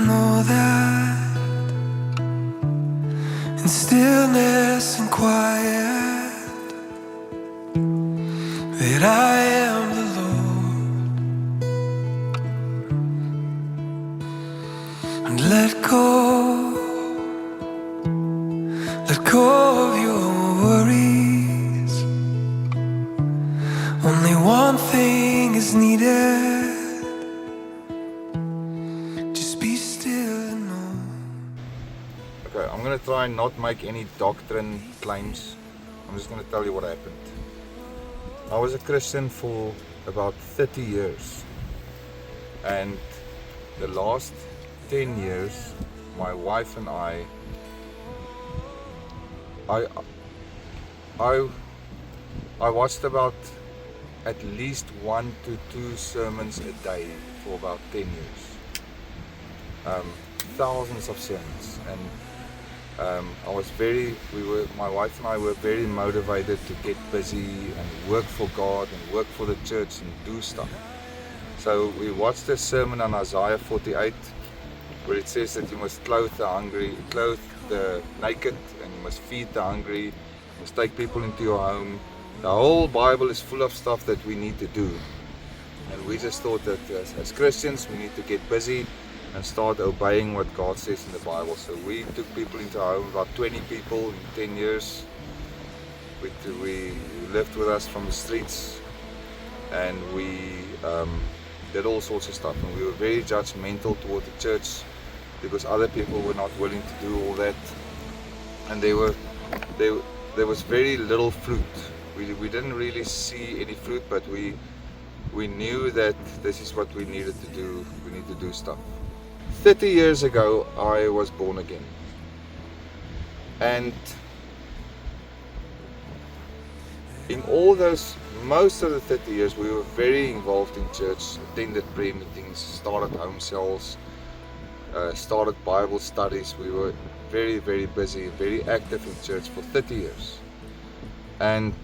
know that in stillness and quiet that I am the Lord, and let go of your worries. Only one thing is needed. Just be still and know. Okay, I'm going to try and not make any doctrine claims. I'm just going to tell you what happened. I was a Christian for about 30 years, and the last 10 years my wife and I watched about at least 1 to 2 sermons a day for about 10 years. Thousands of sermons, and my wife and I were very motivated to get busy and work for God and work for the church and do stuff. So we watched a sermon on Isaiah 48 where it says that you must clothe the naked, and you must feed the hungry, you must take people into your home. The whole Bible is full of stuff that we need to do, and we just thought that as Christians we need to get busy and start obeying what God says in the Bible. So we took people into our home, about 20 people in 10 years. We lived with us from the streets, and we did all sorts of stuff, and we were very judgmental toward the church because other people were not willing to do all that, and there was very little fruit. We didn't really see any fruit, but we knew that this is what we needed to do. We need to do stuff. 30 years ago I was born again, and in all those, most of the 30 years we were very involved in church, attended prayer meetings, started home cells, started Bible studies. We were very, very busy, very active in church for 30 years. And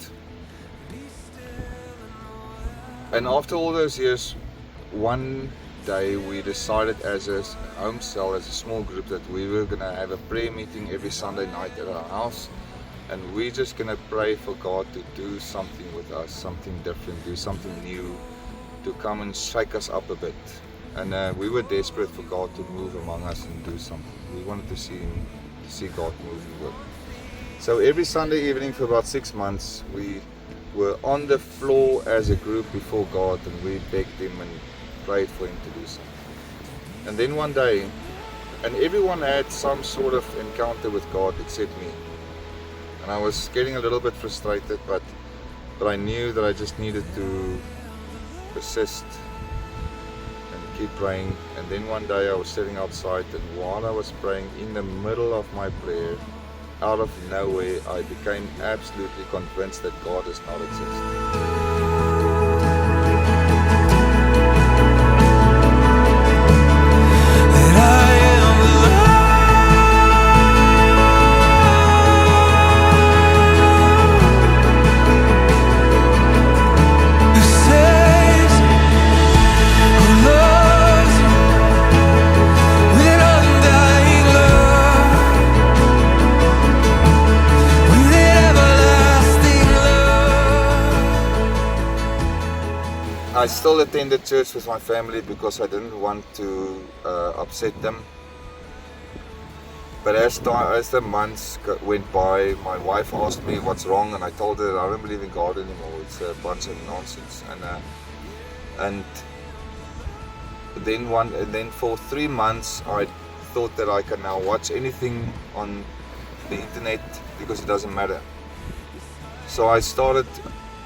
after all those years, one day we decided as a home cell, as a small group, that we were going to have a prayer meeting every Sunday night at our house, and we're just going to pray for God to do something with us, something different, do something new, to come and shake us up a bit. And we were desperate for God to move among us and do something. We wanted to see God move and work. So every Sunday evening for about 6 months we were on the floor as a group before God, and we begged Him and prayed for Him to do something. And then one day, and everyone had some sort of encounter with God except me, and I was getting a little bit frustrated, but I knew that I just needed to persist and keep praying. And then one day I was sitting outside, and while I was praying, in the middle of my prayer, out of nowhere, I became absolutely convinced that God does not exist. I still attended church with my family because I didn't want to upset them. But as the months went by, my wife asked me what's wrong, and I told her I don't believe in God anymore. It's a bunch of nonsense. And then for 3 months I thought that I can now watch anything on the internet because it doesn't matter. So I started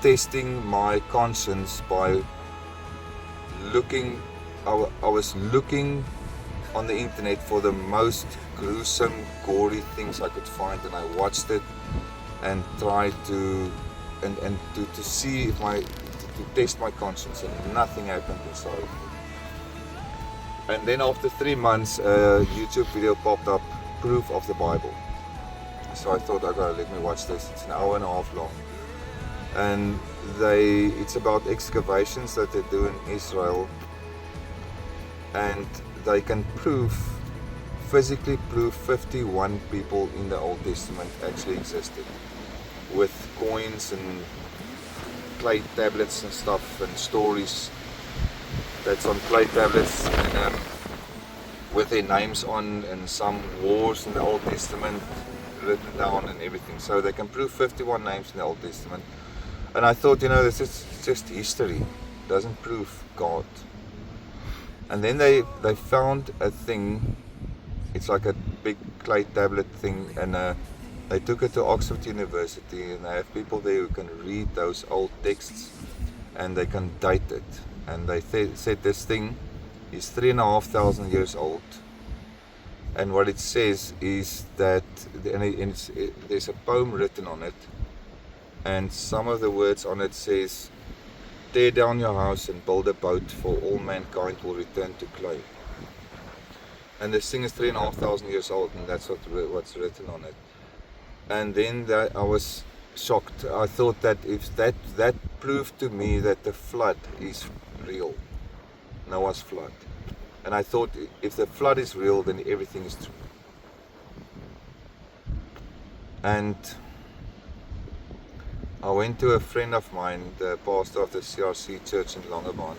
testing my conscience by looking. I was looking on the internet for the most gruesome, gory things I could find, and I watched it and tried to see if to test my conscience, and nothing happened inside. And then after 3 months, a YouTube video popped up, proof of the Bible. So I thought, okay, let me watch this. It's an hour and a half long, and it's about excavations that they do in Israel, and they can prove physically prove 51 people in the Old Testament actually existed, with coins and clay tablets and stuff and stories that's on clay tablets, and with their names on, and some wars in the Old Testament written down and everything. So they can prove 51 names in the Old Testament. And I thought, this is just history, doesn't prove God. And then they found a thing, it's like a big clay tablet thing, and they took it to Oxford University, and they have people there who can read those old texts and they can date it. And they said this thing is 3,500 years old. And what it says is that, there's a poem written on it, and some of the words on it says, "Tear down your house and build a boat, for all mankind will return to clay." And this thing is 3,500 years old, and that's what's written on it. And then I was shocked. I thought that if that proved to me that the flood is real, Noah's flood. And I thought, if the flood is real, then everything is true. And I went to a friend of mine, the pastor of the CRC church in Langebaan.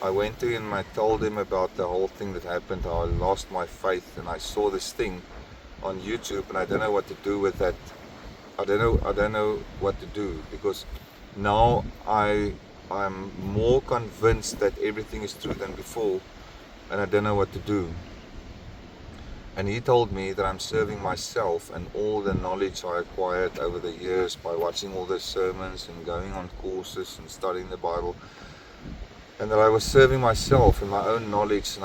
I went to him, I told him about the whole thing that happened, how I lost my faith, and I saw this thing on YouTube, and I don't know what to do with that. I don't know what to do, because now I'm more convinced that everything is true than before, and I don't know what to do. And he told me that I'm serving myself and all the knowledge I acquired over the years by watching all the sermons and going on courses and studying the Bible, and that I was serving myself and my own knowledge.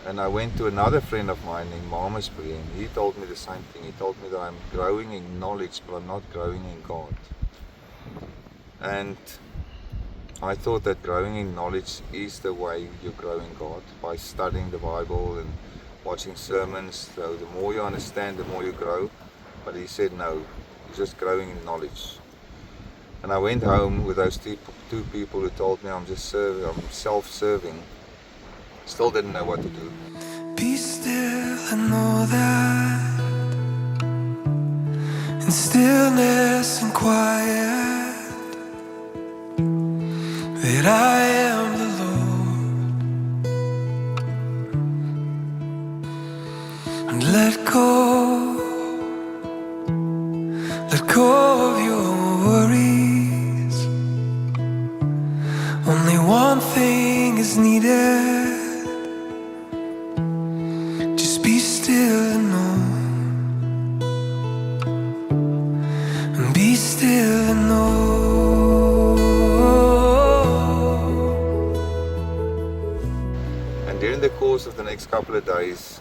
And I went to another friend of mine in Malmesbury, and he told me the same thing. He told me that I'm growing in knowledge, but I'm not growing in God. And I thought that growing in knowledge is the way you grow in God, by studying the Bible and watching sermons. So the more you understand, the more you grow. But he said no, you're just growing in knowledge. And I went home with those two people who told me I'm self-serving. Still didn't know what to do. Be still and know that in stillness and quiet, that I am the Lord. And let go of your worries. Only one thing is needed. Just be still and know. And be still and know. And during the course of the next couple of days,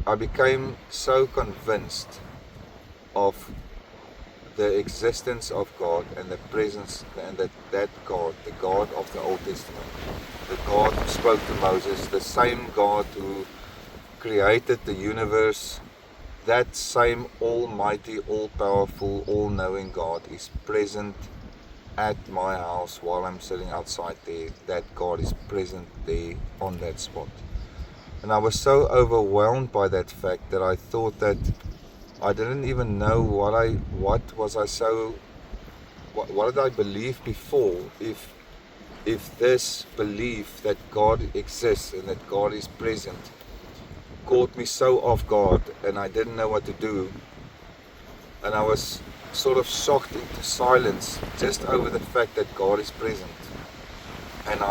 I became so convinced of the existence of God and the presence, and that God, the God of the Old Testament, the God who spoke to Moses, the same God who created the universe, that same almighty, all-powerful, all-knowing God is present at my house while I'm sitting outside there. That God is present there on that spot. And I was so overwhelmed by that fact that I thought that I didn't even know what did I believe before, if this belief that God exists and that God is present caught me so off guard, and I didn't know what to do, and I was sort of shocked into silence just over the fact that God is present. And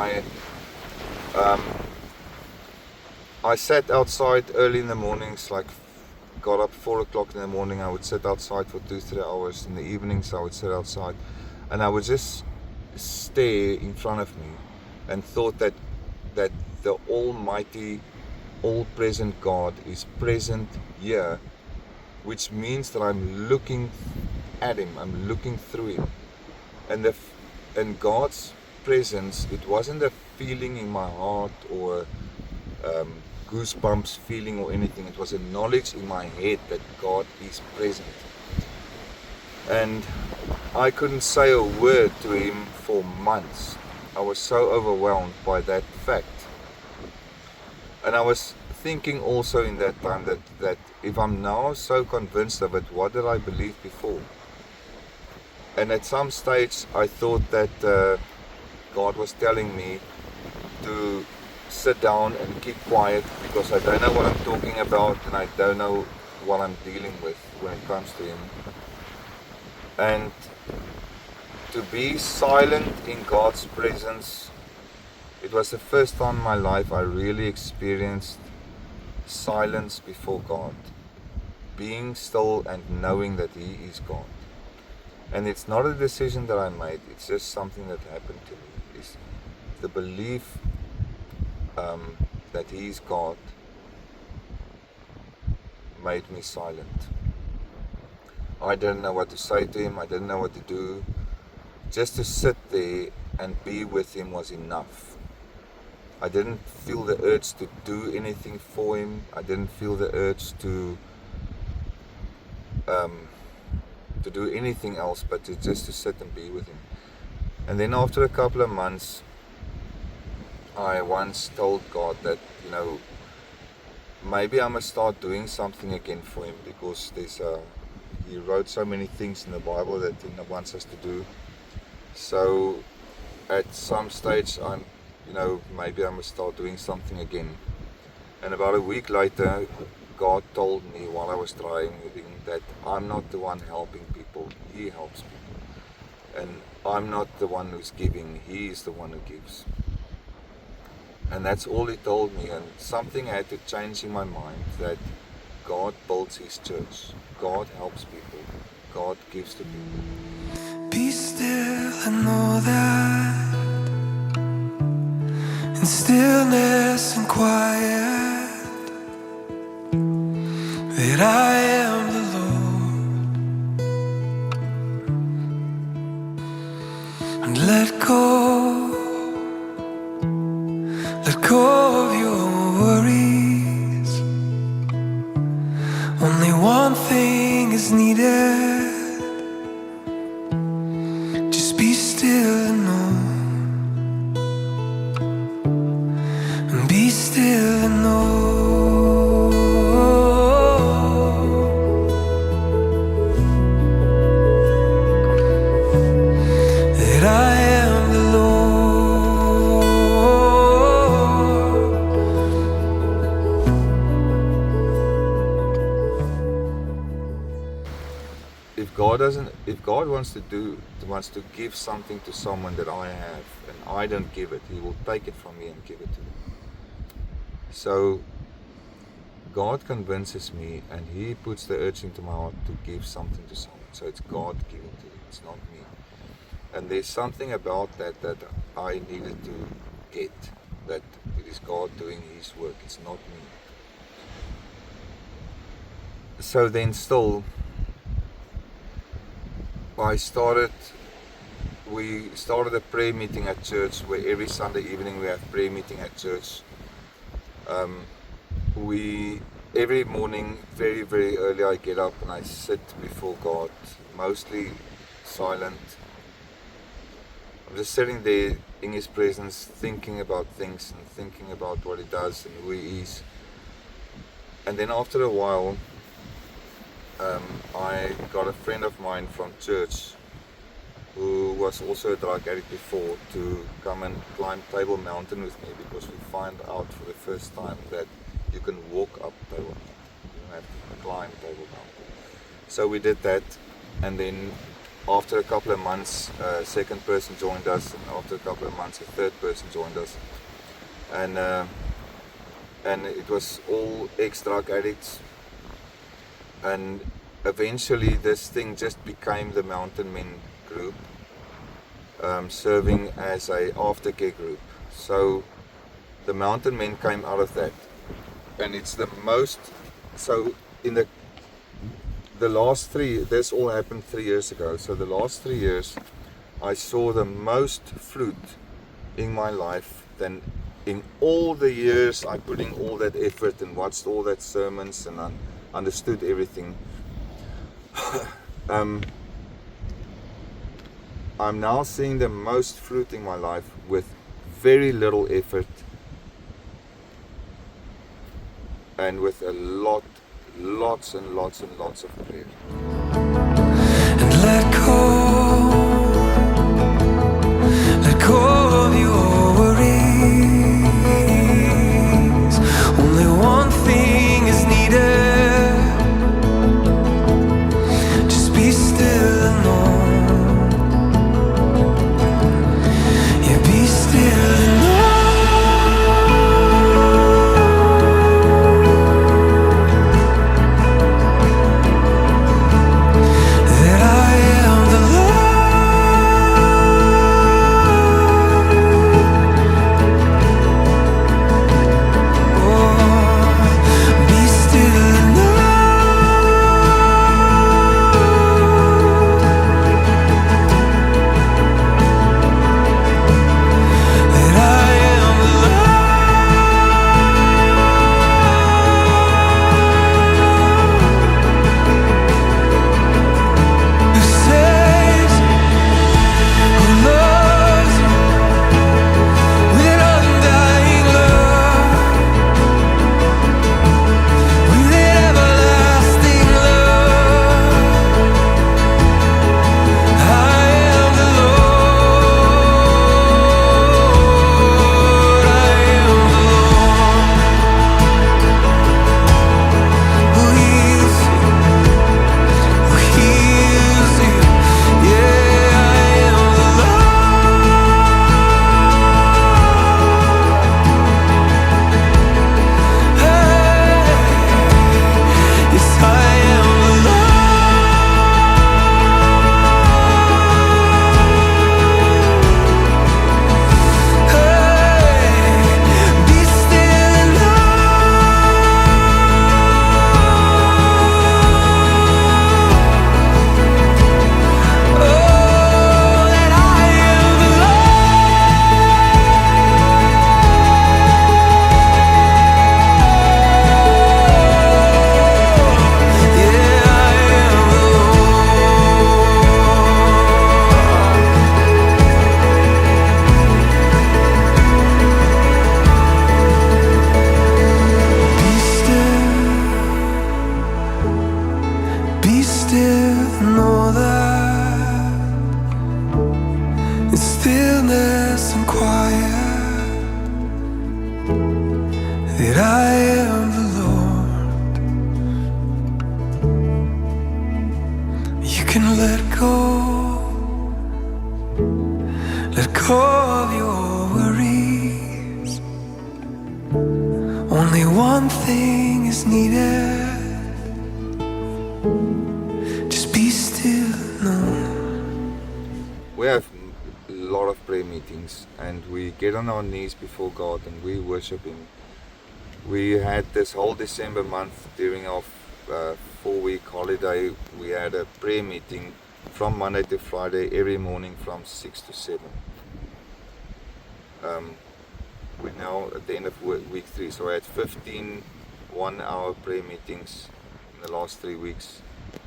I sat outside early in the mornings, like got up 4 o'clock in the morning. I would sit outside for 2-3 hours. In the evenings I would sit outside, and I would just stare in front of me and thought that the almighty, all-present God is present here, which means that I'm looking at him, I'm looking through him. And God's presence, it wasn't a feeling in my heart or goosebumps feeling or anything. It was a knowledge in my head that God is present. And I couldn't say a word to him for months. I was so overwhelmed by that fact. And I was thinking also in that time that if I'm now so convinced of it, what did I believe before? And at some stage I thought that God was telling me to sit down and keep quiet because I don't know what I'm talking about and I don't know what I'm dealing with when it comes to Him. And to be silent in God's presence, it was the first time in my life I really experienced silence before God. Being still and knowing that He is God. And it's not a decision that I made, it's just something that happened to me. It's the belief that He is God made me silent. I didn't know what to say to Him, I didn't know what to do. Just to sit there and be with Him was enough. I didn't feel the urge to do anything for Him. I didn't feel the urge to do anything else but just to sit and be with Him. And then after a couple of months, I once told God that, maybe I must start doing something again for Him, because He wrote so many things in the Bible that He wants us to do. So at some stage maybe I must start doing something again. And about a week later, God told me while I was trying that I'm not the one helping people, He helps people. And I'm not the one who's giving, He is the one who gives. And that's all He told me, and something had to change in my mind, that God builds His church, God helps people, God gives to people. Be still and know that in stillness and quiet, that I am the Lord. And let go of your worries. Only one thing is needed. Just be still and know. And be still and know that I am the Lord. If God wants to give something to someone that I have and I don't give it, He will take it from me and give it to them. So God convinces me and He puts the urge into my heart to give something to someone. So it's God giving to you, it's not me. And there's something about that I needed to get, that it is God doing His work, it's not me. So then still, we started a prayer meeting at church, where every Sunday evening we have prayer meeting at church. Every morning, very, very early, I get up and I sit before God, mostly silent. I'm just sitting there in His presence, thinking about things and thinking about what He does and who He is. And then after a while, I got a friend of mine from church who was also a drug addict before to come and climb Table Mountain with me, because we find out for the first time that you can walk up Table Mountain, you don't have to climb Table Mountain. So we did that, and then after a couple of months a second person joined us, and after a couple of months a third person joined us, and it was all ex-drug addicts. And eventually this thing just became the Mountain Men group, serving as a aftercare group. So the Mountain Men came out of that, and it's the most, so in the last this all happened 3 years ago, so the last 3 years I saw the most fruit in my life than in all the years I put in all that effort and watched all that sermons and I understood everything. I'm now seeing the most fruit in my life with very little effort and with a lots and lots and lots of prayer. and let go of your worries. Only one thing is needed. Just be still and know. Yeah, be still and know that I am the Lord. Oh, be still and know that I am the Lord who saves, who loves with undying love, with everlasting love. I am the Lord. I am the Lord who heals you, who heals you. Yeah, I am the Lord. Hey, yes, I am the Lord. Hey, be still and know that I am the Lord. Yeah, I am the Lord. Be still, know that in stillness and quiet that I am the Lord. You can let go of your worries. Only one thing is needed. Just be still, no. We have a lot of prayer meetings, and we get on our knees before God and we worship Him. We had this whole December month during our 4-week holiday. We had a prayer meeting from Monday to Friday every morning from 6 to 7. We're now at the end of week 3, so I had 15 1-hour prayer meetings in the last 3 weeks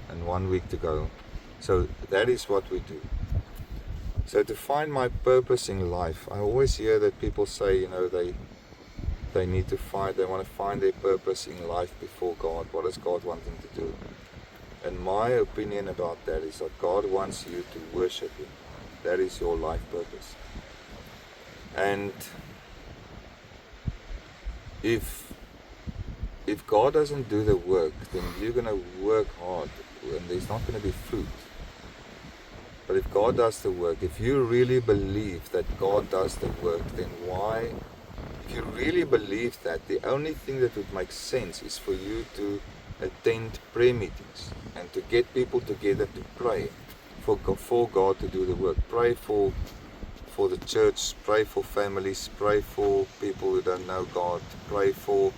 and 1 week to go. So that is what we do. So to find my purpose in life, I always hear that people say, you know, they need to find, they want to find their purpose in life before God. What does God want them to do? And my opinion about that is that God wants you to worship Him. That is your life purpose. And if God doesn't do the work, then you're going to work hard and there's not going to be fruit. But if God does the work, if you really believe that God does the work, then why? If you really believe that, the only thing that would make sense is for you to attend prayer meetings and to get people together to pray for God to do the work. Pray for the church, pray for families, pray for people who don't know God, pray for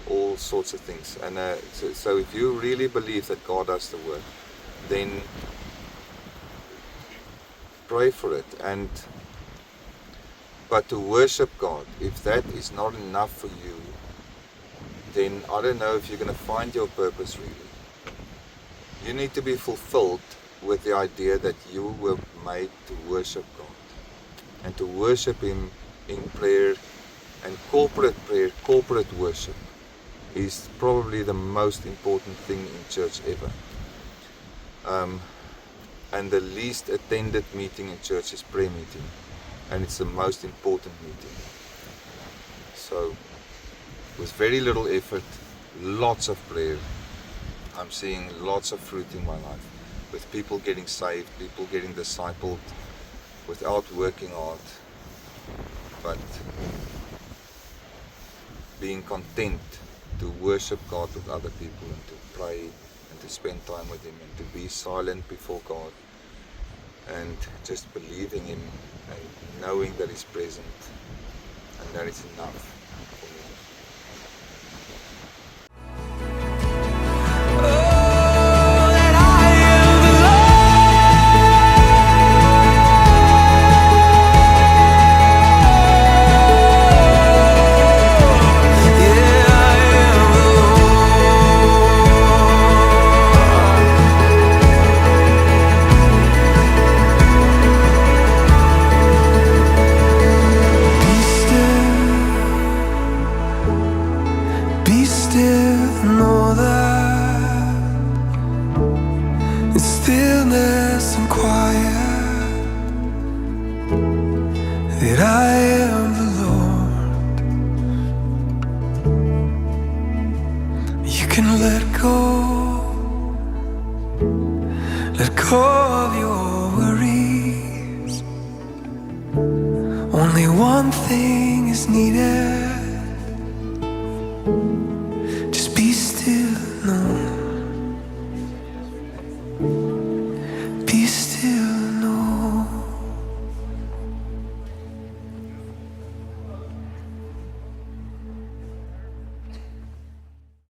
all sorts of things. And so if you really believe that God does the work, then pray for it. But to worship God, if that is not enough for you, then I don't know if you're going to find your purpose really. You need to be fulfilled with the idea that you were made to worship God and to worship Him in prayer and corporate worship is probably the most important thing in church ever. And the least attended meeting in church is prayer meeting, and it's the most important meeting. So with very little effort, lots of prayer, I'm seeing lots of fruit in my life, with people getting saved, people getting discipled without working hard, but being content to worship God with other people and to pray and to spend time with Him and to be silent before God and just believing Him and knowing that He's present, and that is enough for me. Be still and know that in stillness and quiet that I am the Lord. You can let go of your worries. Only one thing is needed. Just be still, no. Be still.